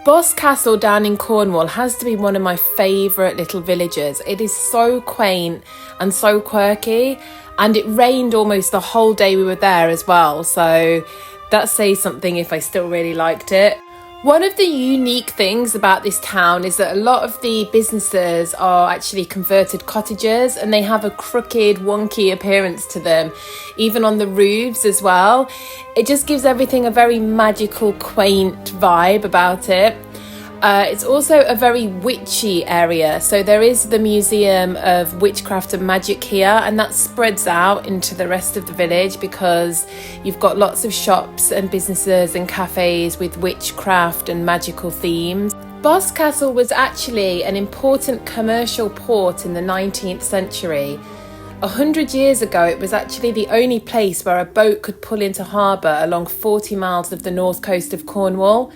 Boscastle down in Cornwall has to be one of my favourite little villages. It is so quaint and so quirky, and it rained almost the whole day we were there as well, so that says something if I still really liked it. One of the unique things about this town is that a lot of the businesses are actually converted cottages, and they have a crooked, wonky appearance to them, even on the roofs as well. It just gives everything a very magical, quaint vibe about it. It's also a very witchy area, so there is the Museum of Witchcraft and Magic here, and that spreads out into the rest of the village because you've got lots of shops and businesses and cafes with witchcraft and magical themes. Boscastle was actually an important commercial port in the 19th century. 100 years ago, it was actually the only place where a boat could pull into harbour along 40 miles of the north coast of Cornwall.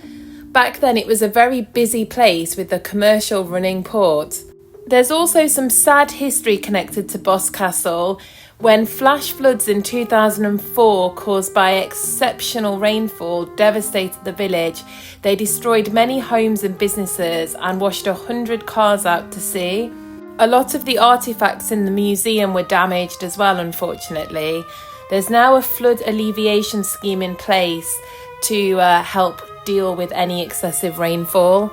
Back then, it was a very busy place with a commercial running port. There's also some sad history connected to Boscastle when flash floods in 2004 caused by exceptional rainfall devastated the village. They destroyed many homes and businesses and washed 100 cars out to sea. A lot of the artefacts in the museum were damaged as well, unfortunately. There's now a flood alleviation scheme in place to help deal with any excessive rainfall.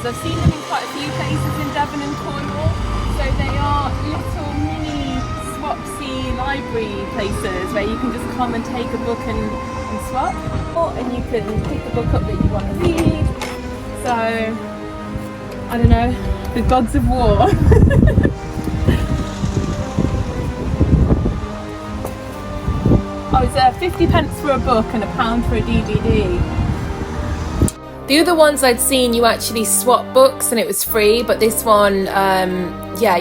I've seen them in quite a few places in Devon and Cornwall, so they are little mini swapsy library places where you can just come and take a book and swap, and you can pick the book up that you want to read. So, I don't know, the gods of war. Oh, it's 50 pence for a book and £1 for a DVD. The other ones I'd seen, you actually swap books and it was free, but this one, you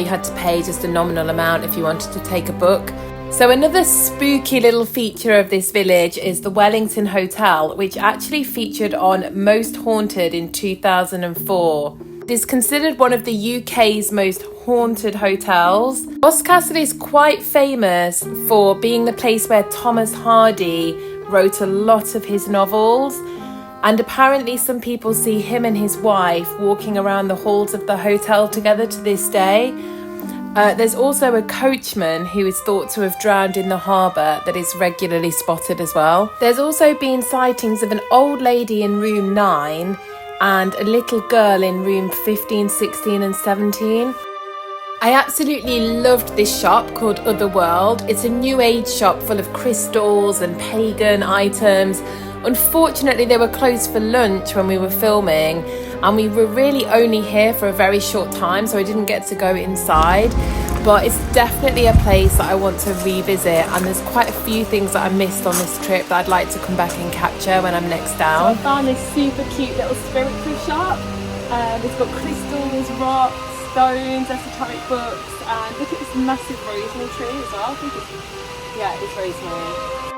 had to pay just a nominal amount if you wanted to take a book. So another spooky little feature of this village is the Wellington Hotel, which actually featured on Most Haunted in 2004. It is considered one of the UK's most haunted hotels. Boscastle is quite famous for being the place where Thomas Hardy wrote a lot of his novels. And apparently some people see him and his wife walking around the halls of the hotel together to this day. There's also a coachman who is thought to have drowned in the harbour that is regularly spotted as well. There's also been sightings of an old lady in room 9 and a little girl in room 15, 16 and 17. I absolutely loved this shop called Otherworld. It's a new age shop full of crystals and pagan items. Unfortunately, they were closed for lunch when we were filming, and we were really only here for a very short time, so I didn't get to go inside. But it's definitely a place that I want to revisit, and there's quite a few things that I missed on this trip that I'd like to come back and capture when I'm next down. So I found this super cute little spiritual shop. It's got crystals, rocks, stones, esoteric books, and look at this massive rosemary tree as well. I think it's rosemary.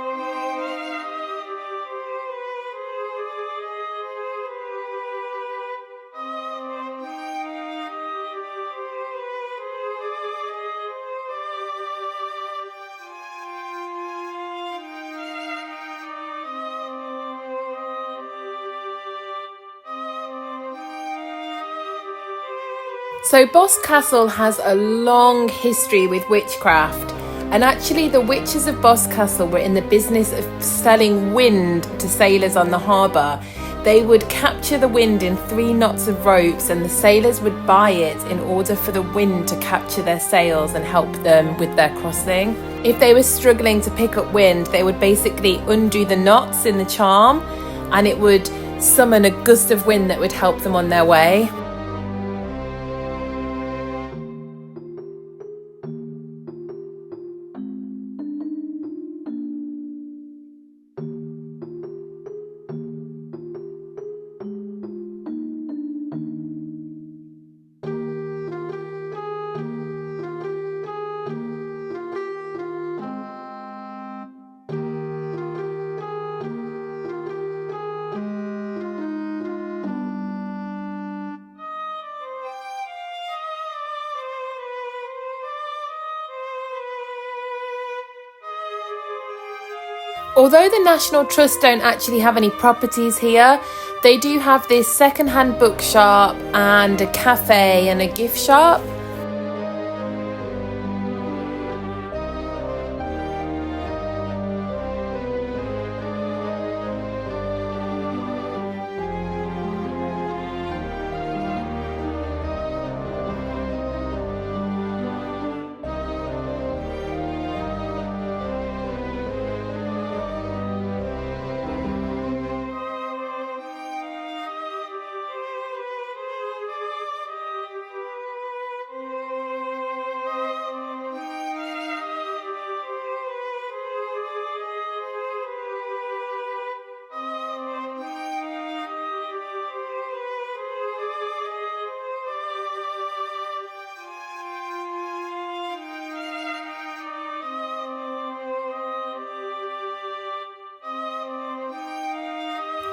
So Boscastle has a long history with witchcraft, and actually the witches of Boscastle were in the business of selling wind to sailors on the harbour. They would capture the wind in 3 knots of ropes, and the sailors would buy it in order for the wind to capture their sails and help them with their crossing. If they were struggling to pick up wind, they would basically undo the knots in the charm, and it would summon a gust of wind that would help them on their way. Although the National Trust don't actually have any properties here, they do have this second-hand bookshop and a cafe and a gift shop.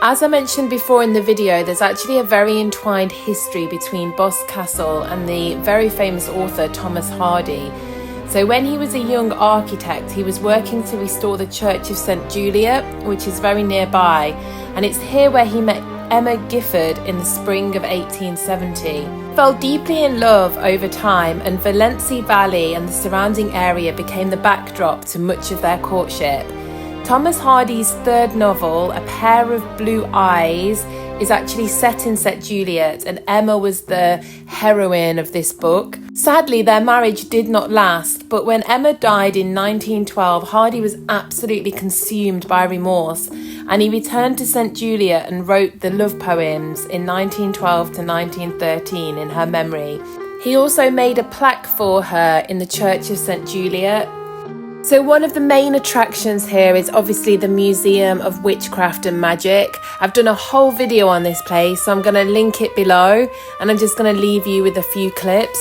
As I mentioned before in the video, there's actually a very entwined history between Boscastle and the very famous author Thomas Hardy. So when he was a young architect, he was working to restore the Church of St Juliet, which is very nearby, and it's here where he met Emma Gifford in the spring of 1870. Fell deeply in love over time, and Valency Valley and the surrounding area became the backdrop to much of their courtship. Thomas Hardy's third novel, A Pair of Blue Eyes, is actually set in St Juliet, and Emma was the heroine of this book. Sadly, their marriage did not last, but when Emma died in 1912, Hardy was absolutely consumed by remorse, and he returned to St Juliet and wrote the love poems in 1912 to 1913 in her memory. He also made a plaque for her in the Church of St Juliet. So one of the main attractions here is obviously the Museum of Witchcraft and Magic. I've done a whole video on this place, so I'm going to link it below, and I'm just going to leave you with a few clips.